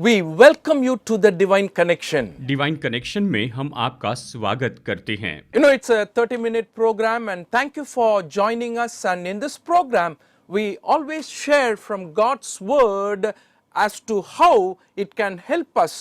we welcome you to the Divine Connection. Divine connection में हम आपका स्वागत करते हैं। It's a 30-minute program, and thank you for joining us. And in this program, we always share from God's Word as to how it can help us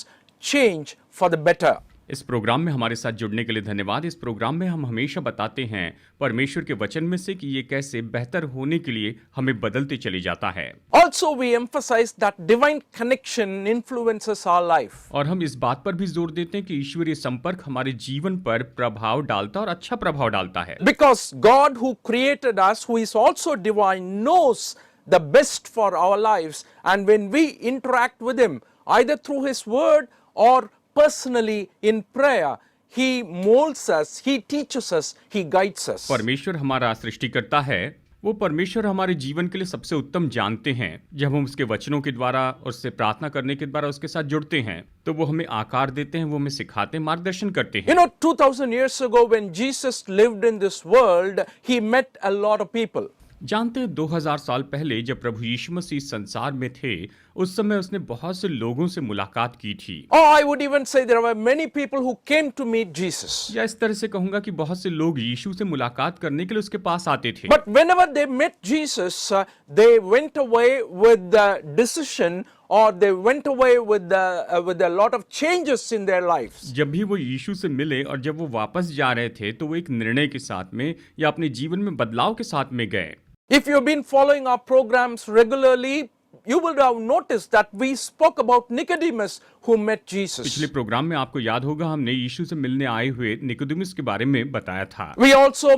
change for the better. इस programme में हमारे साथ जुड़ने के लिए धन्यवाद। इस programme में हम हमेशा बताते हैं परमेश्वर के वचन में से कि ये कैसे बेहतर होने के लिए हमें बदलते चले जाता है। Also, we emphasize that divine connection influences our life. और हम इस बात पर भी जोर देते हैं कि ईश्वरीय संपर्क हमारे जीवन पर प्रभाव डालता और अच्छा प्रभाव डालता है। Because God who created us, who is also divine, knows the best for our lives. And when we interact with Him, either through His Word or personally in prayer, He molds us, He teaches us, He guides us. परमेश्वर हमारा सृष्टिकर्ता है। वो परमेश्वर हमारे जीवन के लिए सबसे उत्तम जानते हैं। जब हम उसके वचनों के द्वारा और उससे प्रार्थना करने के द्वारा उसके साथ जुड़ते हैं तो वो हमें आकार देते हैं, वो हमें सिखाते हैं, मार्गदर्शन करते हैं। 2000 years ago when Jesus lived in this world, He met a lot of people. जानते हैं 2000 साल पहले जब प्रभु यीशु मसीह संसार में थे, उस समय उसने बहुत से लोगों से मुलाकात की थी। I would even say there were many people who came to meet Jesus. या इस तरह से कहूंगा कि बहुत से लोग यीशु से मुलाकात करने के लिए उसके पास आते थे। But whenever they met Jesus, they went away with the decision, or they went away with a lot of changes in their lives. जब भी वो यीशु से मिले और जब वो वापस जा रहे थे तो वो एक निर्णय के साथ में या अपने जीवन में बदलाव के साथ में गए। If you've been following our programs regularly, you will have noticed that we spoke about Nicodemus who met Jesus. पिछले प्रोग्राम में आपको याद होगा हमने यीशु से मिलने आए हुए निकोदेमुस के बारे में बताया था। We also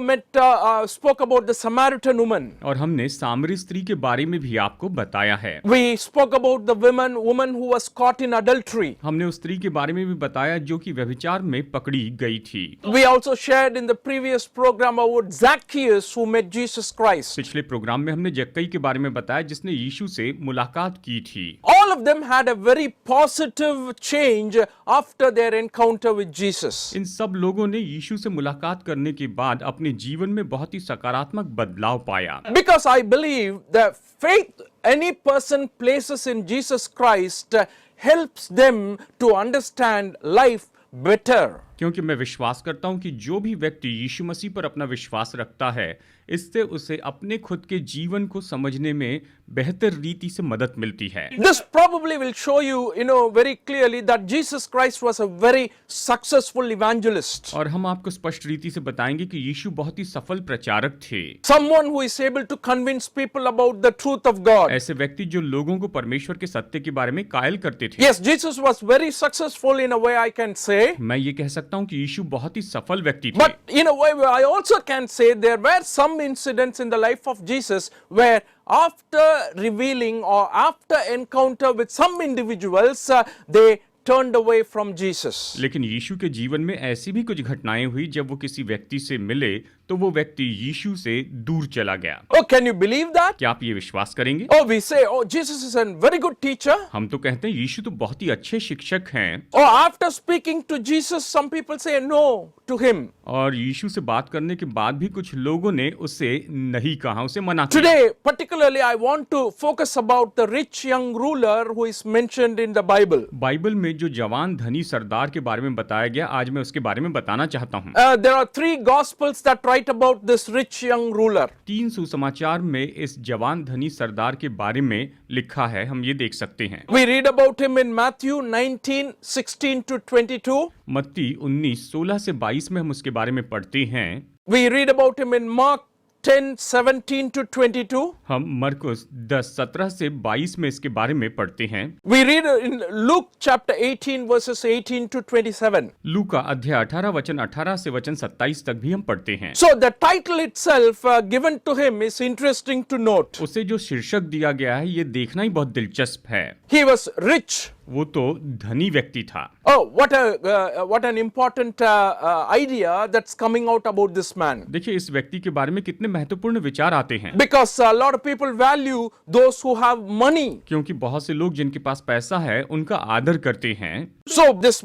spoke about the Samaritan woman. और हमने सामरी स्त्री के बारे में भी आपको बताया है। We spoke about the woman who was caught in adultery. हमने उस स्त्री के बारे में भी बताया जो कि व्यभिचार में पकड़ी गई थी। We also shared in the previous program about Zacchaeus who met Jesus Christ. पिछले प्रोग्राम में हमने जक्कई के बारे में बताया जिसने यीशु से मुलाकात की थी। All of them had a very positive change after their encounter with Jesus. इन सब लोगों ने यीशु से मुलाकात करने के बाद अपने जीवन में बहुत ही सकारात्मक बदलाव पाया। Because I believe that faith any person places in Jesus Christ helps them to understand life better. क्योंकि मैं विश्वास करता हूं कि जो भी व्यक्ति यीशु मसीह पर अपना विश्वास रखता है, इससे उसे अपने खुद के जीवन को समझने में बेहतर रीति से मदद मिलती है। This probably will show you, very clearly that Jesus Christ was a very successful evangelist. और हम आपको स्पष्ट रीति से बताएंगे कि यीशु बहुत ही सफल प्रचारक थे। Someone who is able to convince people about the truth of God. ऐसे व्यक्ति जो लोगों को परमेश्वर के सत्य के बारे में कायल करते थे। Yes, Jesus was very successful in a way I can say. मैं ये कह सकता हूं कि यीशु बहुत ही सफल व्यक्ति थे। But in a way I also can say there were some incidents in the life of Jesus where after revealing or after encounter with some individuals, they turned away from Jesus. लेकिन यीशु के जीवन में ऐसी भी कुछ घटनाएं हुई जब वो किसी व्यक्ति से मिले तो वो व्यक्ति यीशु से दूर चला गया। Oh, can you believe that? क्या आप ये विश्वास करेंगे? Oh, we say, oh, Jesus is a very good teacher. हम तो कहते हैं यीशु तो बहुत ही अच्छे शिक्षक हैं। Oh, after speaking to Jesus, some people say no to him. और यीशु से बात करने के बाद भी कुछ लोगों ने उससे नहीं कहा, उसे मना किया। Today, particularly, I want to focus about the rich young ruler who is mentioned in the Bible. Bible में जो जवान धनी सरदार के बारे में बताया गया, आज मैं उसके बारे में बताना चाहता हूँ। There are 3 gospels that write about this rich young ruler. 3 सुसमाचार में इस जवान धनी सरदार के बारे में लिखा है, हम ये देख सकते हैं। We read about him in Matthew 19:16 to 22. मत्ती 19:16 से 22 में हम उसके बारे में पढ़ते हैं। We read about him in Mark 10:17 to 22. हम मरकुस 10:17 से 22 में इसके बारे में पढ़ते हैं। We read in Luke chapter 18 verses 18 to 27. लूका अध्याय 18 वचन 18 से वचन 27 तक भी हम पढ़ते हैं। So the title itself given to him is interesting to note. उसे जो शीर्षक दिया गया है ये देखना ही बहुत दिलचस्प है। He was rich. वो तो धनी व्यक्ति था। Oh, what an important idea that's coming out about this man. देखिए इस व्यक्ति के बारे में कितने महत्वपूर्ण विचार आते हैं। Because a lot of people value those who have money. क्योंकि बहुत से लोग जिनके पास पैसा है उनका आदर करते हैं। So this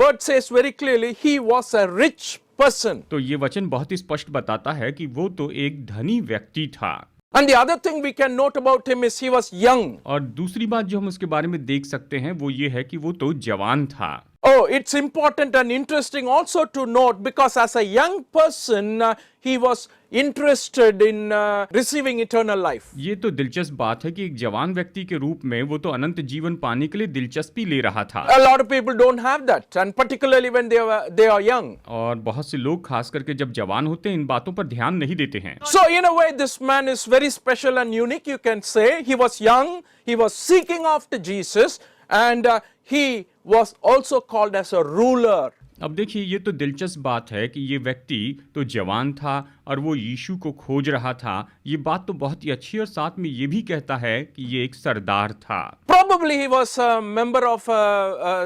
word says very clearly he was a rich person. तो ये वचन बहुत ही स्पष्ट बताता है कि वो तो एक धनी व्यक्ति था। And the other thing we can note about him is he was young. और दूसरी बात जो हम उसके बारे में देख सकते हैं वो ये है कि वो तो जवान था। Oh, it's important and interesting also to note because as a young person, he was interested in receiving eternal life. ये तो दिलचस्प बात है कि एक जवान व्यक्ति के रूप में वो तो अनंत जीवन पाने के लिए दिलचस्पी ले रहा था। A lot of people don't have that, and particularly when they are young. और बहुत से लोग खास करके जब जवान होते हैं इन बातों पर ध्यान नहीं देते हैं। So in a way, this man is very special and unique. You can say he was young, he was seeking after Jesus, and he was also called as a ruler. अब देखिए ये तो दिलचस्प बात है कि ये व्यक्ति तो जवान था और वो यीशु को खोज रहा था। ये बात तो बहुत ही अच्छी और साथ में ये भी कहता है कि ये एक सरदार था। Probably he was a member of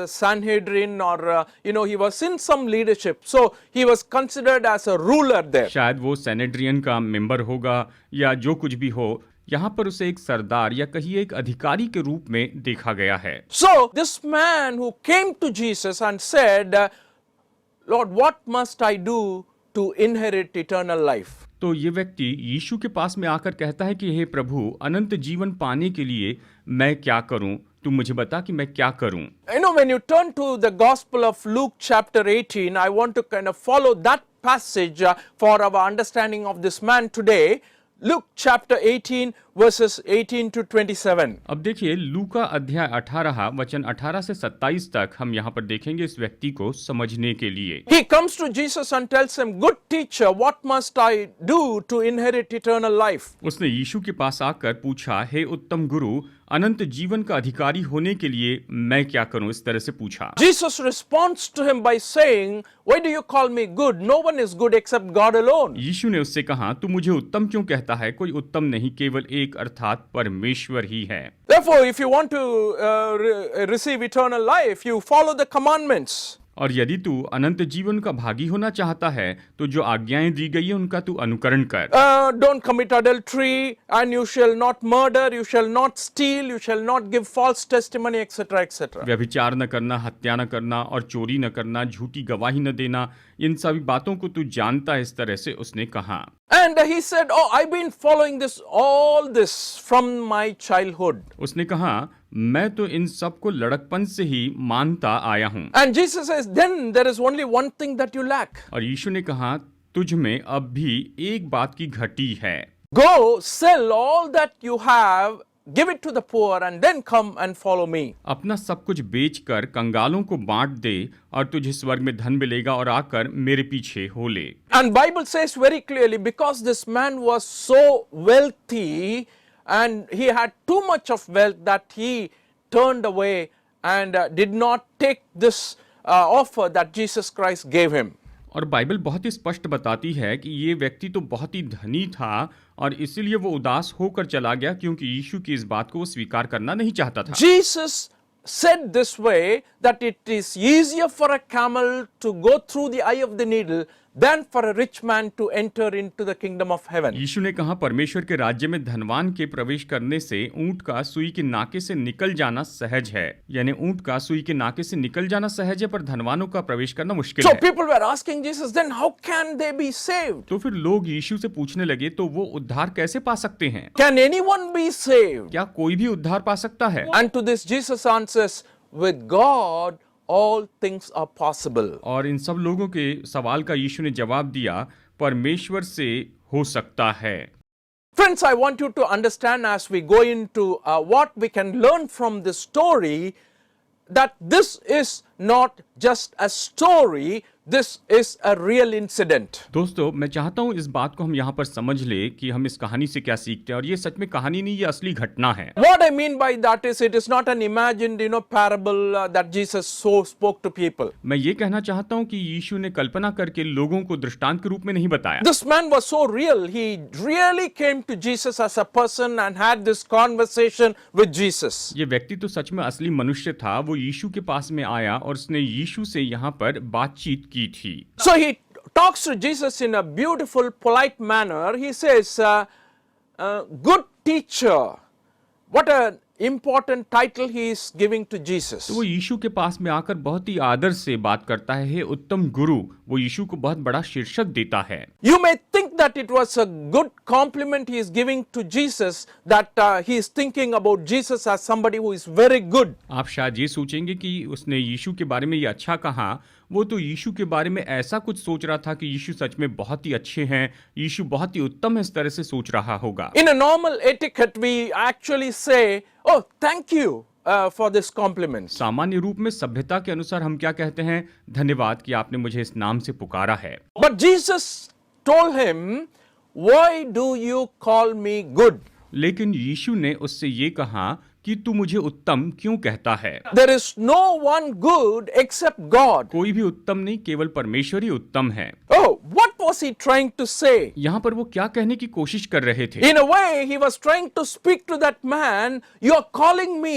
Sanhedrin or he was in some leadership. So he was considered as a ruler there. शायद वो सैनेड्रियन का मेंबर होगा या जो कुछ भी हो, यहाँ पर उसे एक सरदार या कहिए एक अधिकारी के रूप में देखा गया है। So this man who came to Jesus and said, Lord, what must I do to inherit eternal life? तो ये व्यक्ति यीशु के पास में आकर कहता है कि हे प्रभु, अनंत जीवन पाने के लिए मैं क्या करूं? तू मुझे बता कि मैं क्या करूं? When you turn to the Gospel of Luke chapter 18, I want to kind of follow that passage for our understanding of this man today. Luke chapter 18 verses 18 to 27. अब देखिए लूका अध्याय 18 वचन 18 से 27 तक हम यहाँ पर देखेंगे इस व्यक्ति को समझने के लिए। He comes to Jesus and tells him, "Good teacher, what must I do to inherit eternal life?" उसने यीशु के पास आकर पूछा, हे उत्तम गुरु, अनंत जीवन का अधिकारी होने के लिए मैं क्या करूं? इस तरह से पूछा। Jesus responds to him by saying, "Why do you call me good? No one is good except God alone." यीशु ने उससे कहा, तू मुझे उत्तम क्यों कहता है? कोई उत्तम नहीं, केवल एक अर्थात परमेश्वर ही है। Therefore, if you want to receive eternal life, you follow the commandments. और यदि तू अनंत जीवन का भागी होना चाहता है तो जो आज्ञाएं दी गई है उनका तू अनुकरण कर। Don't commit adultery, and you shall not murder, you shall not steal, you shall not give false testimony, etc., etc. व्यभिचार न करना, हत्या न करना और चोरी न करना, झूठी गवाही न देना, इन सभी बातों को तू जानता है। इस तरह से उसने कहा। And he said, "Oh, I've been following all this from my childhood." उसने कहा, मैं तो इन सब को लड़कपन से ही मानता आया हूँ। And Jesus says, "Then there is only one thing that you lack. और यीशु ने कहा, तुझ में अब भी एक बात की घटी है। Go sell all that you have, give it to the poor, and then come and follow me." अपना सब कुछ बेचकर कंगालों को बांट दे और तुझे स्वर्ग में धन मिलेगा और आकर मेरे पीछे हो ले। And Bible says very clearly, because this man was so wealthy and he had too much of wealth, that he turned away and did not take this offer that Jesus Christ gave him. और Bible बहुत ही स्पष्ट बताती है कि ये व्यक्ति तो बहुत ही धनी था और इसीलिए वो उदास होकर चला गया क्योंकि यीशु की इस बात को वो स्वीकार करना नहीं चाहता था। Jesus said this way that it is easier for a camel to go through the eye of the needle than for a rich man to enter into the kingdom of heaven. यीशु ने कहा, परमेश्वर के राज्य में धनवान के प्रवेश करने से ऊंट का सुई के नाके से निकल जाना सहज है। यानी ऊंट का सुई के नाके से निकल जाना सहज है, पर धनवानों का प्रवेश करना मुश्किल So है। people were asking Jesus, then how can they be saved? तो फिर लोग यीशु से पूछने लगे, तो वो उद्धार कैसे पा सकते हैं? Can anyone be saved? क्या कोई भी उद्धार पा सकता है? And to this Jesus answers, with God all things are possible. और इन सब लोगों के सवाल का यीशु ने जवाब दिया, परमेश्वर से हो सकता है। Friends, I want you to understand as we go into what we can learn from this story, that this is not just a story, this is a real incident. दोस्तों, मैं चाहता हूं इस बात को हम यहाँ पर समझ ले कि हम इस कहानी से क्या सीखते हैं, और ये सच में कहानी नहीं, ये असली घटना है। What I mean by that is, it is not an imagined, parable that Jesus spoke to people. मैं ये कहना चाहता हूं कि यीशु ने कल्पना करके लोगों को दृष्टांत के रूप में नहीं बताया। This man was so real. He really came to Jesus as a person and had this conversation with Jesus. ये व्यक्ति तो सच में असली मनुष्य था। वो यीशु के पास में आया और उसने यीशु से यहाँ पर बातचीत की थी। So he talks to Jesus in a beautiful, polite manner. He says, "Good teacher." What an important title he is giving to Jesus. तो वो यीशु के पास में आकर बहुत ही आदर से बात करता है, हे उत्तम गुरु। वो यीशु को बहुत बड़ा शीर्षक देता है। You may think that it was a good compliment he is giving to Jesus, that he is thinking about Jesus as somebody who is very good. आप शायद ये सोचेंगे कि उसने यीशु के बारे में ये अच्छा कहा। वो तो यीशु के बारे में ऐसा कुछ सोच रहा था कि यीशु सच में बहुत ही अच्छे हैं, यीशु बहुत ही उत्तम है, इस तरह से सोच रहा होगा। In a normal etiquette, we actually say, "Oh, thank you for this compliment." सामान्य रूप में सभ्यता के अनुसार हम क्या कहते हैं? धन्यवाद कि आपने मुझे इस नाम से पुकारा है। But Jesus told him, "Why do you call me good?" लेकिन यीशु ने उससे ये कहा कि तू मुझे उत्तम क्यों कहता है? There is no one good except God. कोई भी उत्तम नहीं, केवल परमेश्वर ही उत्तम है। Oh, what was he trying to say? यहाँ पर वो क्या कहने की कोशिश कर रहे थे? In a way, he was trying to speak to that man, "You are calling me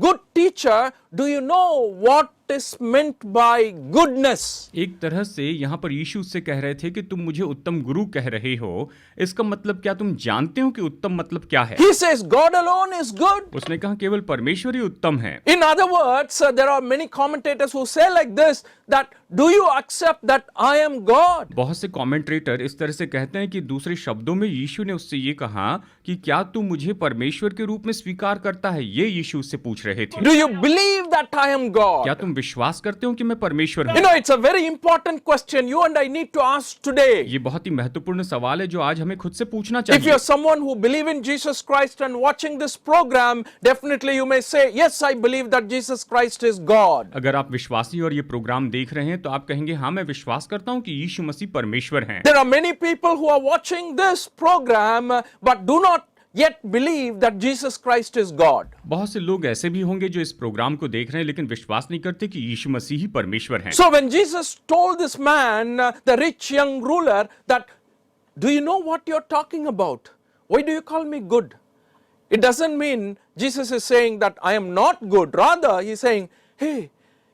good teacher. Do you know what is meant by goodness?" एक तरह से यहाँ पर यीशु से कह रहे थे कि तुम मुझे उत्तम गुरु कह रहे हो, इसका मतलब क्या तुम जानते हो कि उत्तम मतलब क्या है? He says, "God alone is good." उसने कहा केवल परमेश्वर ही उत्तम है। In other words, there are many commentators who say like this, that do you accept that I am God? बहुत से कमेंटेटर इस तरह से कहते हैं कि दूसरे शब्दों में यीशु ने उससे ये कहा कि क्या तू मुझे परमेश्वर के रूप में स्वीकार करता है? ये यीशु उससे पूछ रहे थे। Do you believe that I am God? क्या तुम विश्वास करते हो कि मैं परमेश्वर हूँ? You know, it's a very important question you and I need to ask today. ये बहुत ही महत्वपूर्ण सवाल है जो आज हमें खुद से पूछना If चाहिए। you're someone who believe in Jesus Christ and watching this program, definitely you may say, "Yes, I believe that Jesus Christ is God." अगर आप विश्वासी और ये प्रोग्राम देख रहे हैं तो आप कहेंगे हाँ मैं विश्वास करता हूँ कि यीशु मसीह परमेश्वर हैं। There are many people who are watching this program but do not yet believe that Jesus Christ is God. बहुत से लोग ऐसे भी होंगे जो इस प्रोग्राम को देख रहे हैं लेकिन विश्वास नहीं करते कि यीशु मसीह ही परमेश्वर हैं। So when Jesus told this man, the rich young ruler, that, "Do you know what you're talking about? Why do you call me good?" It doesn't mean Jesus is saying that I am not good. Rather, he's saying, "Hey,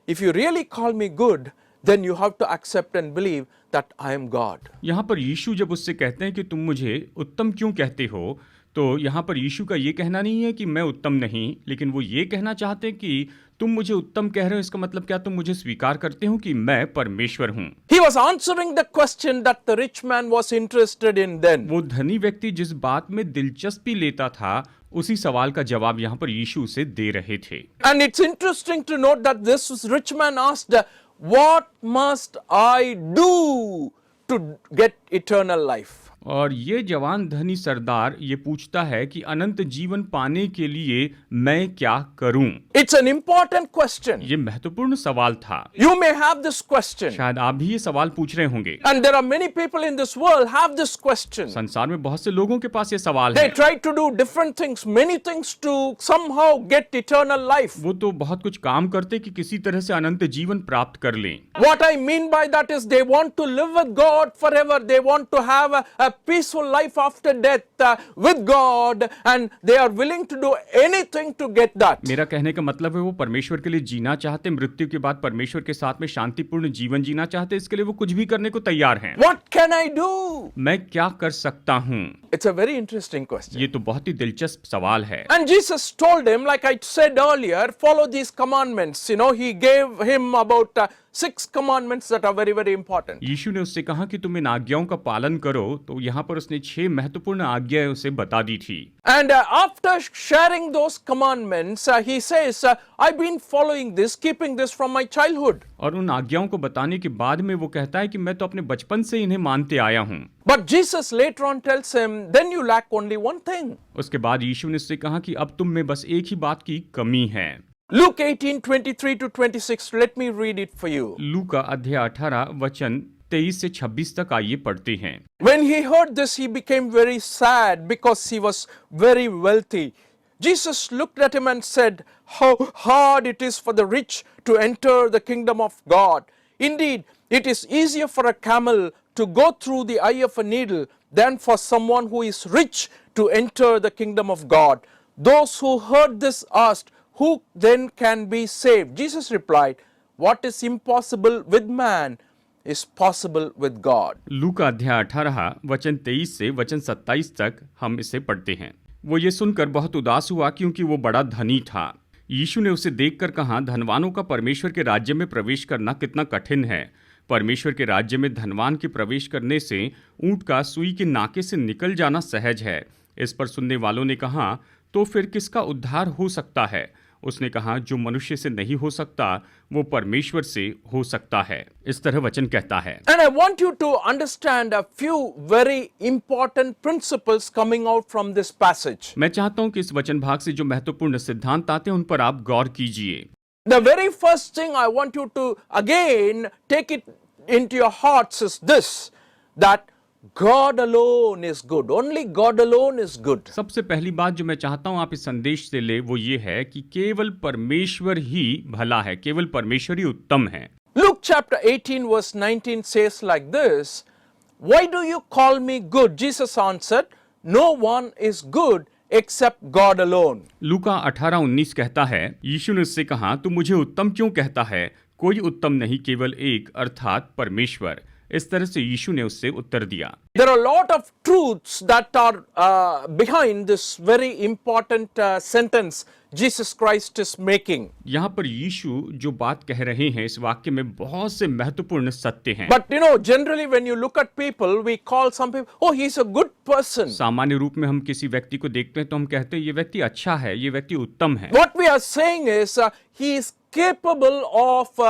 if you really call me good, then you have to accept and believe that I am God." यहाँ पर यीशु जब उससे कहते हैं कि तुम मुझे उत्तम क्यों कहते हो, तो यहाँ पर यीशु का ये कहना नहीं है कि मैं उत्तम नहीं, लेकिन वो ये कहना चाहते हैं कि तुम मुझे उत्तम कह रहे हो, इसका मतलब क्या तुम मुझे स्वीकार करते हो कि मैं परमेश्वर हूँ। He was answering the question that the rich man was interested in then. वो धनी व्यक्ति जिस बात में दिलचस्पी लेता था, उसी सवाल का जवाब यहाँ पर यीशु उसे दे रहे थे। And it's interesting to note that this rich man asked, "What must I do to get eternal life?" और ये जवान धनी सरदार ये पूछता है कि अनंत जीवन पाने के लिए मैं क्या करूं? It's an important question. ये महत्वपूर्ण सवाल था। You may have this question. शायद आप भी ये सवाल पूछ रहे होंगे। And there are many people in this world have this question. संसार में बहुत से लोगों के पास ये सवाल They है। try to do different things, many things to somehow get eternal life. वो तो बहुत कुछ काम करते कि किसी तरह से अनंत जीवन प्राप्त कर लें। What I mean by that is they want to live with God forever. They want to have a peaceful life after death with God, and they are willing to do anything to get that. मेरा कहने का मतलब है वो परमेश्वर के लिए जीना चाहते, मृत्यु के बाद परमेश्वर के साथ में शांतिपूर्ण जीवन जीना चाहते, इसके लिए वो कुछ भी करने को तैयार हैं। What can I do? मैं क्या कर सकता हूँ? It's a very interesting question. ये तो बहुत ही दिलचस्प सवाल है। And Jesus told him, like I said earlier, follow these commandments. You know, he gave him about 6 commandments that are very, very important. यीशु ने उससे कहा कि तुम इन आज्ञाओं का पालन करो, तो यहाँ पर उसने 6 महत्वपूर्ण आज्ञाएं उसे बता दी थी। And after sharing those commandments, he says, "I've been following this, keeping this from my childhood." और उन आज्ञाओं को बताने के बाद में वो कहता है कि मैं तो अपने बचपन से इन्हें मानते आया हूँ। But Jesus later on tells him, "Then you lack only one thing." उसके बाद यीशु ने उससे कहा कि अब तुम में बस एक ही बात की कमी है। Luke 18:23 to 26. Let me read it for you. लूका अध्याय 18 वचन 23 से 26 तक आइए पढ़ते हैं। When he heard this, he became very sad because he was very wealthy. Jesus looked at him and said, "How hard it is for the rich to enter the kingdom of God. Indeed, it is easier for a camel to go through the eye of a needle than for someone who is rich to enter the kingdom of God." Those who heard this asked, "Who then can be saved?" Jesus replied, "What is impossible with man is possible with God." लूका अध्याय 18 वचन 23 से वचन 27 तक हम इसे पढ़ते हैं। वो ये सुनकर बहुत उदास हुआ क्योंकि वो बड़ा धनी था। यीशु ने उसे देखकर कहा, धनवानों का परमेश्वर के राज्य में प्रवेश करना कितना कठिन है। परमेश्वर के राज्य में धनवान के प्रवेश करने से ऊंट का सुई के नाके से निकल जाना सहज है। इस पर सुनने वालों ने कहा, तो फिर किसका उद्धार हो सकता है? उसने कहा, जो मनुष्य से नहीं हो सकता वो परमेश्वर से हो सकता है। इस तरह वचन कहता है। And I want you to understand a few very important principles coming out from this passage. मैं चाहता हूं कि इस वचन भाग से जो महत्वपूर्ण सिद्धांत आते हैं उन पर आप गौर कीजिए। The very first thing I want you to again take it into your hearts is this, that God alone is good. Only God alone is good. सबसे पहली बात जो मैं चाहता हूं आप इस संदेश से ले वो ये है कि केवल परमेश्वर ही भला है, केवल परमेश्वर ही उत्तम है। Luke chapter 18 verse 19 says like this, why do you call me good? Jesus answered, no one is good except God alone. लूका 18:19 कहता है, यीशु ने उससे कहा, तू मुझे उत्तम क्यों कहता है? कोई उत्तम नहीं, केवल एक, अर्थात परमेश्वर। इस तरह से यीशु ने उससे उत्तर दिया। There are a lot of truths that are behind this very important sentence Jesus Christ is making. यहाँ पर यीशु जो बात कह रहे हैं इस वाक्य में बहुत से महत्वपूर्ण सत्य हैं। But you know, generally when you look at people, we call some people, oh, he's a good person. सामान्य रूप में हम किसी व्यक्ति को देखते हैं तो हम कहते हैं ये व्यक्ति अच्छा है, ये व्यक्ति उत्तम है। What we are saying is he is capable of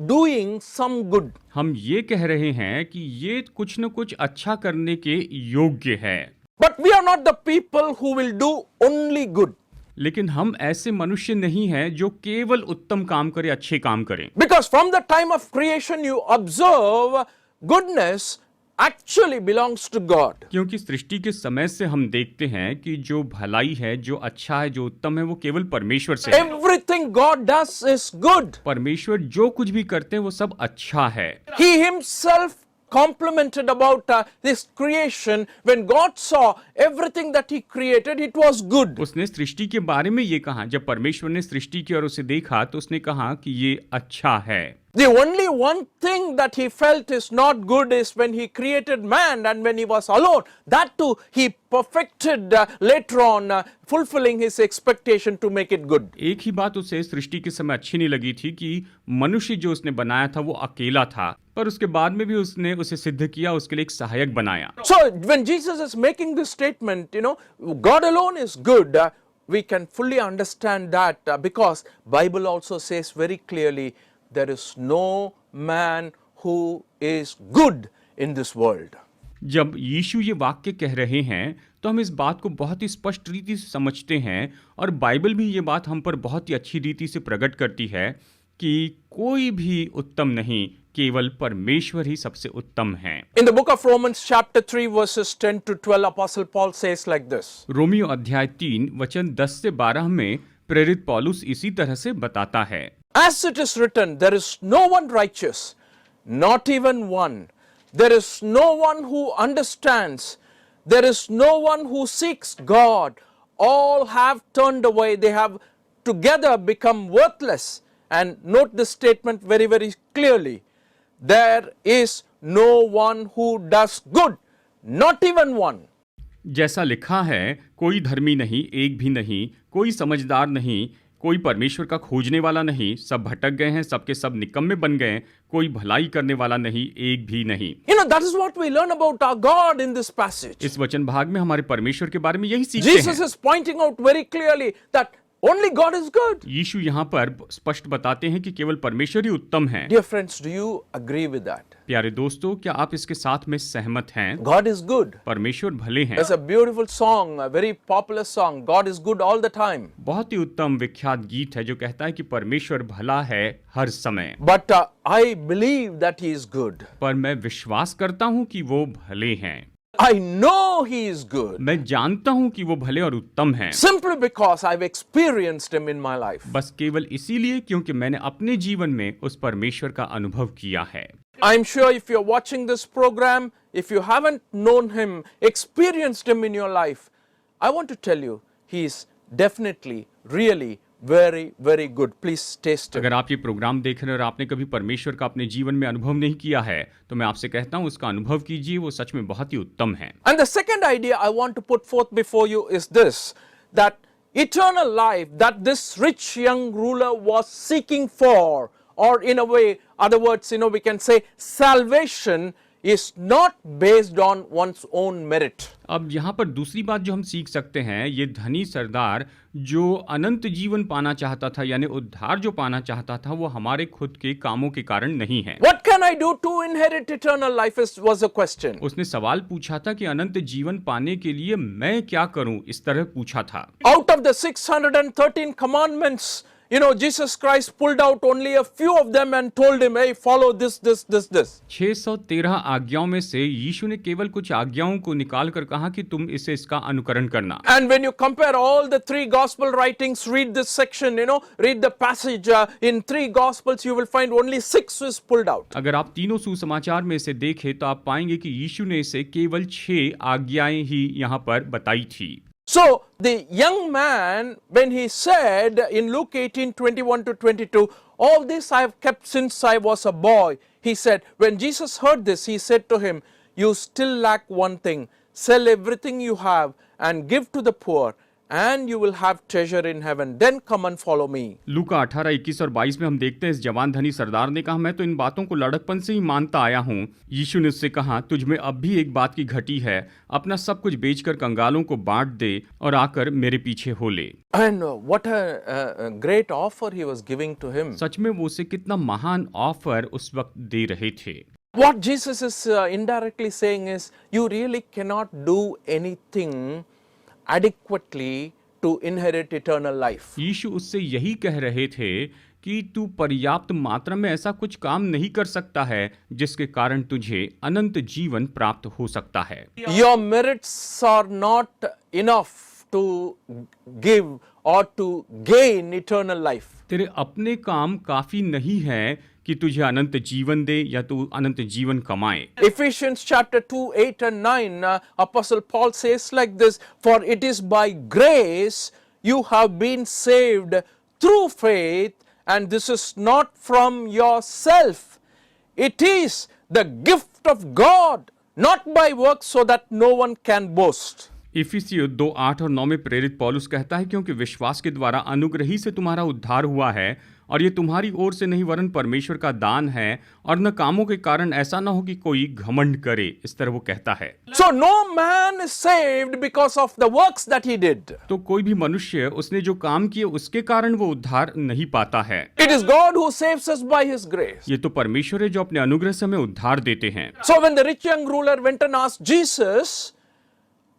doing some good. हम ये कह रहे हैं कि ये कुछ न कुछ अच्छा करने के योग्य है। But we are not the people who will do only good. लेकिन हम ऐसे मनुष्य नहीं हैं जो केवल उत्तम काम करें, अच्छे काम करें। Because from the time of creation you observe goodness actually belongs to God. क्योंकि सृष्टि के समय से हम देखते हैं कि जो भलाई है, जो अच्छा है, जो उत्तम है वो केवल परमेश्वर से है। Everything God does is good. परमेश्वर जो कुछ भी करते हैं वो सब अच्छा है। He himself complimented about this creation. When God saw everything that he created, it was good. उसने सृष्टि के बारे में ये कहा, जब परमेश्वर ने सृष्टि की और उसे देखा तो उसने कहा कि ये अच्छा है। The only one thing that he felt is not good is when he created man and when he was alone. That too he perfected later on, fulfilling his expectation to make it good. एक ही बात उसे सृष्टि के समय अच्छी नहीं लगी थी कि मनुष्य जो उसने बनाया था वो अकेला था, पर उसके बाद में भी उसने उसे सिद्ध किया, उसके लिए एक सहायक बनाया। So when Jesus is making this statement, you know, God alone is good, we can fully understand that because Bible also says very clearly, there is no man who is good in this world. जब यीशु ये वाक्य कह रहे हैं तो हम इस बात को बहुत ही स्पष्ट रीति से समझते हैं और बाइबल भी ये बात हम पर बहुत ही अच्छी रीति से प्रकट करती है कि कोई भी उत्तम नहीं, केवल परमेश्वर ही सबसे उत्तम है। In the book of Romans chapter 3 verses 10 to 12, Apostle Paul says like this. Romeo अध्याय 3 वचन 10 से 12 में प्रेरित पौलुस इसी तरह से बताता है। As it is written, there is no one righteous, not even one. There is no one who understands. There is no one who seeks God. All have turned away. They have together become worthless. And note this statement very, very clearly. There is no one who does good, not even one. जैसा लिखा है, कोई धर्मी नहीं, एक भी नहीं, कोई समझदार नहीं, कोई परमेश्वर का खोजने वाला नहीं, सब भटक गए हैं, सबके सब निकम्मे बन गए, कोई भलाई करने वाला नहीं, एक भी नहीं। You know, that is what we learn about our God in this passage. इस वचन भाग में हमारे परमेश्वर के बारे में यही सीखते Jesus हैं। is pointing out very clearly that only God is good. यीशु यहाँ पर स्पष्ट बताते हैं कि केवल परमेश्वर ही उत्तम है। Dear friends, do you agree with that? प्यारे दोस्तों, क्या आप इसके साथ में सहमत हैं? God is good. परमेश्वर भले हैं। There's a beautiful song, a very popular song. God is good all the time. बहुत ही उत्तम विख्यात गीत है जो कहता है कि परमेश्वर भला है हर समय। But I believe that He is good. पर मैं विश्वास करता हूँ कि वो भले हैं। I know He is good. मैं जानता हूँ कि वो भले और उत्तम हैं। Simply because I've experienced Him in my life. बस केवल इसीलिए क्योंकि मैंने अपने जीवन में उस परमेश्वर का अनुभव किया है। I'm sure if you're watching this program, if you haven't known Him, experienced Him in your life, I want to tell you, He is definitely, really very, very good. Please taste it. अगर आप ये programme देख रहे हैं और आपने कभी परमेश्वर का अपने जीवन में अनुभव नहीं किया है तो मैं आपसे कहता हूँ उसका अनुभव कीजिए, वो सच में बहुत ही उत्तम है। And the second idea I want to put forth before you is this, that eternal life that this rich young ruler was seeking for, or in a way, other words, we can say salvation is not based on one's own merit. अब यहाँ पर दूसरी बात जो हम सीख सकते हैं, ये धनी सरदार जो अनंत जीवन पाना चाहता था, यानी उद्धार जो पाना चाहता था, वो हमारे खुद के कामों के कारण नहीं है। What can I do to inherit eternal life was a question. उसने सवाल पूछा था कि अनंत जीवन पाने के लिए मैं क्या करूं, इस तरह पूछा था। Out of the 613 commandments, Jesus Christ pulled out only a few of them and told him, hey, follow this. 613 आज्ञाओं में से यीशु ने केवल कुछ आज्ञाओं को निकाल कर कहा कि तुम इसका अनुकरण करना। And when you compare all the three gospel writings, read this section, read the passage in three gospels, you will find only 6 is pulled out. अगर आप तीनों सुसमाचार में से देखें तो आप पाएंगे कि यीशु ने इसे केवल 6 आज्ञाएं ही यहाँ पर बताई थी। So the young man, when he said in Luke 18:21-22, all this I have kept since I was a boy, he said, when Jesus heard this, he said to him, you still lack one thing, sell everything you have and give to the poor, and you will have treasure in heaven, then come and follow me. लूका 18, 21 और 22 में हम देखते हैं इस जवान धनी सरदार ने कहा, मैं तो इन बातों को लड़कपन से ही मानता आया हूँ। यीशु ने उससे कहा, तुझ में अब भी एक बात की घटी है, अपना सब कुछ बेचकर कंगालों को बांट दे और आकर मेरे पीछे हो ले। And what a great offer he was giving to him. सच में वो उसे कितना महान ऑफर उस वक्त दे रहे थे। What Jesus is indirectly saying is, you really cannot do anything adequately to inherit eternal life. यीशु उससे यही कह रहे थे कि तू पर्याप्त मात्रा में ऐसा कुछ काम नहीं कर सकता है जिसके कारण तुझे अनंत जीवन प्राप्त हो सकता है। Your merits are not enough to give or to gain eternal life. तेरे अपने काम काफी नहीं है कि तुझे अनंत जीवन दे या तू अनंत जीवन कमाए। Ephesians chapter 2, 8 and 9, Apostle Paul says like this, for it is by grace you have been saved through faith, and this is not from yourself. It is the gift of God, not by works, so that no one can boast. इफिसियों 2, 8 और 9 में प्रेरित पौलुस कहता है, क्योंकि विश्वास के द्वारा अनुग्रह ही से तुम्हारा उद्धार हुआ है, और ये तुम्हारी ओर से नहीं वरन परमेश्वर का दान है, और न कामों के कारण ऐसा न हो कि कोई घमंड करे, इस तरह वो कहता है। So no man is saved because of the works that he did. तो कोई भी मनुष्य उसने जो काम किए उसके कारण वो उद्धार नहीं पाता है। It is God who saves us by his grace. ये तो परमेश्वर है जो अपने अनुग्रह से हमें उद्धार देते हैं। So when the rich young ruler went and asked Jesus,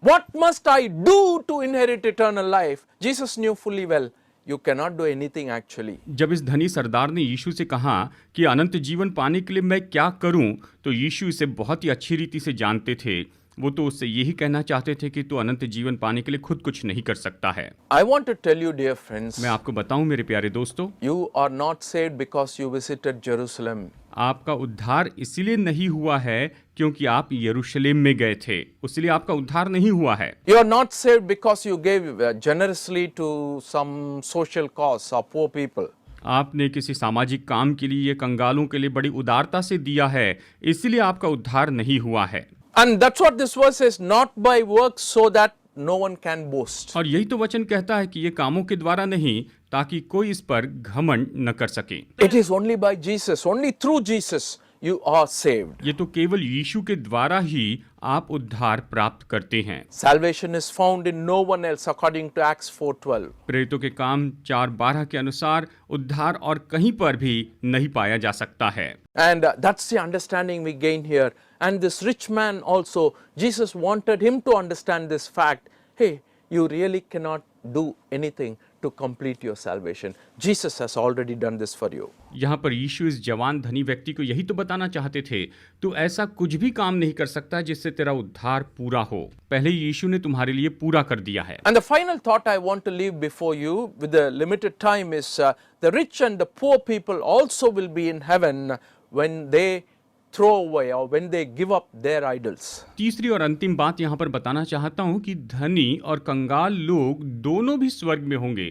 what must I do to inherit eternal life? Jesus knew fully well, you cannot do anything actually. जब इस धनी सरदार ने यीशु से कहा कि अनंत जीवन पाने के लिए मैं क्या करूं, तो यीशु इसे बहुत ही अच्छी रीति से जानते थे। वो तो उससे यही कहना चाहते थे कि तू अनंत जीवन पाने के लिए खुद कुछ नहीं कर सकता है। I want to tell you, dear friends, मैं आपको बताऊं मेरे प्यारे दोस्तों, you are not saved because you visited Jerusalem. आपका उद्धार इसीलिए नहीं हुआ है क्योंकि आप यरूशलेम में गए थे, इसलिए आपका उद्धार नहीं हुआ है। You are not saved because you gave generously to some social cause or poor people. आपने किसी सामाजिक काम के लिए या कंगालों के लिए बड़ी उदारता से दिया है, इसलिए आपका उद्धार नहीं हुआ है। And that's what this verse says, not by works so that no one can boast. और यही तो वचन कहता है कि ये कामों के द्वारा नहीं, ताकि कोई इस पर घमंड न कर सके। It is only by Jesus, only through Jesus you are saved. ये तो केवल यीशु के द्वारा ही आप उद्धार प्राप्त करते हैं। Salvation is found in no one else according to Acts 4:12. प्रेरितों के काम 4:12 के अनुसार उद्धार और कहीं पर भी नहीं पाया जा सकता है। And that's the understanding we gain here. And this rich man also, Jesus wanted him to understand this fact. Hey, you really cannot do anything to complete your salvation. Jesus has already done this for you. यहाँ पर यीशु इस जवान धनी व्यक्ति को यही तो बताना चाहते थे, तू ऐसा कुछ भी काम नहीं कर सकता जिससे तेरा उद्धार पूरा हो, पहले यीशु ने तुम्हारे लिए पूरा कर दिया है। And the final thought I want to leave before you with the limited time is the rich and the poor people also will be in heaven when they throw away or when they give up their idols. तीसरी और अंतिम बात यहाँ पर बताना चाहता हूँ कि धनी और कंगाल लोग दोनों भी स्वर्ग में होंगे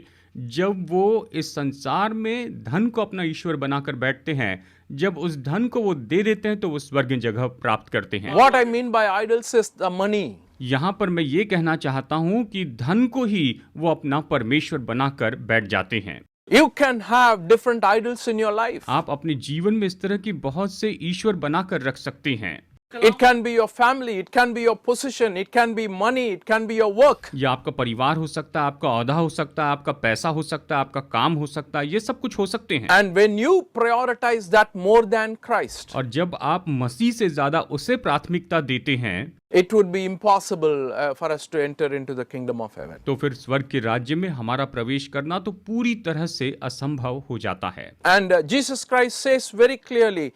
जब वो इस संसार में धन को अपना ईश्वर बनाकर बैठते हैं। जब उस धन को वो दे देते हैं तो वो स्वर्ग जगह प्राप्त करते हैं। What I mean by idols is the money. यहाँ पर मैं ये कहना चाहता हूँ कि धन को ही वो अपना परमेश्वर बनाकर बैठ जाते हैं। You can have different idols in your life. आप अपने जीवन में इस तरह की बहुत से ईश्वर बनाकर रख सकते हैं। It can be your family, it can be your position, it can be money, it can be your work. ये आपका परिवार हो सकता है, आपका औहदा हो सकता है, आपका पैसा हो सकता है, आपका काम हो सकता है, ये सब कुछ हो सकते हैं। And when you prioritize that more than Christ, और जब आप मसीह से ज्यादा उसे प्राथमिकता देते हैं, it would be impossible for us to enter into the kingdom of heaven. तो फिर स्वर्ग के राज्य में हमारा प्रवेश करना तो पूरी तरह से असंभव हो जाता है। And Jesus Christ says very clearly,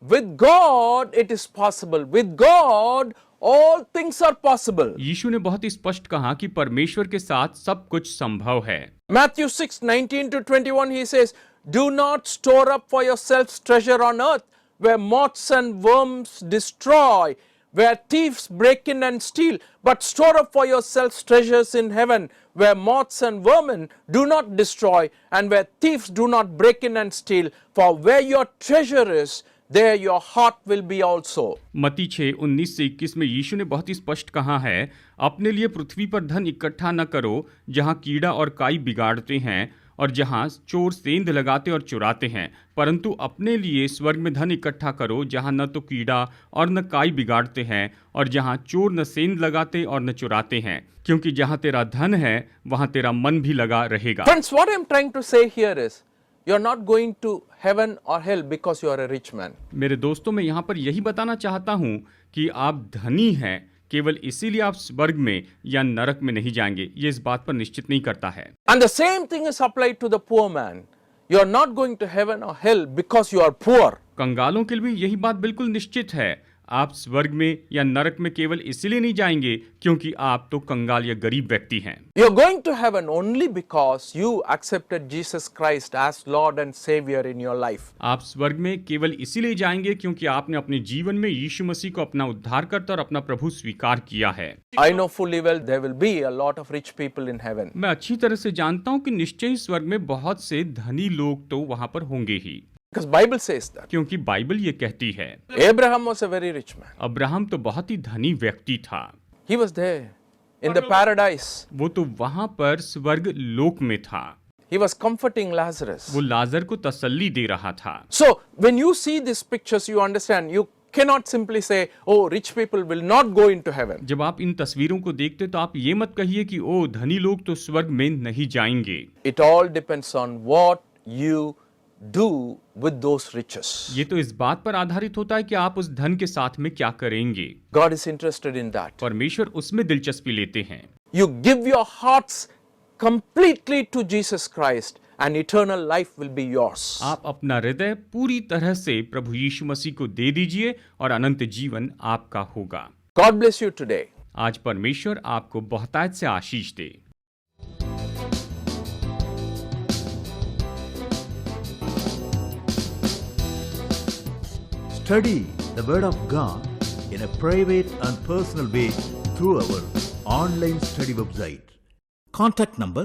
with God it is possible. With God all things are possible. यीशु ने बहुत ही स्पष्ट कहा कि परमेश्वर के साथ सब कुछ संभव है। Matthew 6:19 to 21 he says, do not store up for yourselves treasure on earth where moths and worms destroy, where thieves break in and steal, but store up for yourselves treasures in heaven where moths and vermin do not destroy and where thieves do not break in and steal, for where your treasure is, there your heart will be also. मत्ती 6:19 से 21 में यीशु ने बहुत ही स्पष्ट कहा है, अपने लिए पृथ्वी पर धन इकट्ठा न करो जहां कीड़ा और काई बिगाड़ते हैं और जहां चोर सेंध लगाते और चुराते हैं, परंतु अपने लिए स्वर्ग में धन इकट्ठा करो जहां न तो कीड़ा और न काई बिगाड़ते हैं और जहां चोर न सेंध लगाते और न चुराते हैं, क्योंकि जहां तेरा धन है वहां तेरा मन भी लगा रहेगा। Friends, what I am trying to say here is, you are not going to heaven or hell because you are a rich man. मेरे दोस्तों, मैं यहाँ पर यही बताना चाहता हूँ कि आप धनी हैं केवल इसीलिए आप स्वर्ग में या नरक में नहीं जाएंगे, ये इस बात पर निश्चित नहीं करता है। And the same thing is applied to the poor man. You are not going to heaven or hell because you are poor. कंगालों के लिए भी यही बात बिल्कुल निश्चित है, आप स्वर्ग में या नरक में केवल इसलिए नहीं जाएंगे क्योंकि आप तो कंगाल या गरीब व्यक्ति हैं। You are going to heaven only because you accepted Jesus Christ as Lord and Savior in your life. आप स्वर्ग में केवल इसीलिए जाएंगे क्योंकि आपने अपने जीवन में यीशु मसीह को अपना उद्धारकर्ता और अपना प्रभु स्वीकार किया है। I know fully well there will be a lot of rich people in heaven. मैं अच्छी तरह से जानता हूँ कि निश्चय ही स्वर्ग में बहुत से धनी लोग तो वहाँ पर होंगे ही, Because Bible says that. क्योंकि बाइबल ये कहती है। Abraham was a very rich man. Abraham तो बहुत ही धनी व्यक्ति था। He was there in the paradise. वो तो वहाँ पर स्वर्ग लोक में था। He was comforting Lazarus. वो लाजर को तसल्ली दे रहा था। So when you see these pictures, you understand, you cannot simply say, oh, rich people will not go into heaven. जब आप इन तस्वीरों को देखते तो आप ये मत कहिए कि ओ धनी लोग तो स्वर्ग में नहीं जाएंगे। It all depends on what you do with those riches. ये तो इस बात पर आधारित होता है कि आप उस धन के साथ में क्या करेंगे। God is interested in that. परमेश्वर उसमें दिलचस्पी लेते हैं। You give your hearts completely to Jesus Christ and eternal life will be yours. आप अपना हृदय पूरी तरह से प्रभु यीशु मसीह को दे दीजिए और अनंत जीवन आपका होगा। God bless you today. आज परमेश्वर आपको बहुतायत से आशीष दे। Study the Word of God in a private and personal way through our online study website. Contact number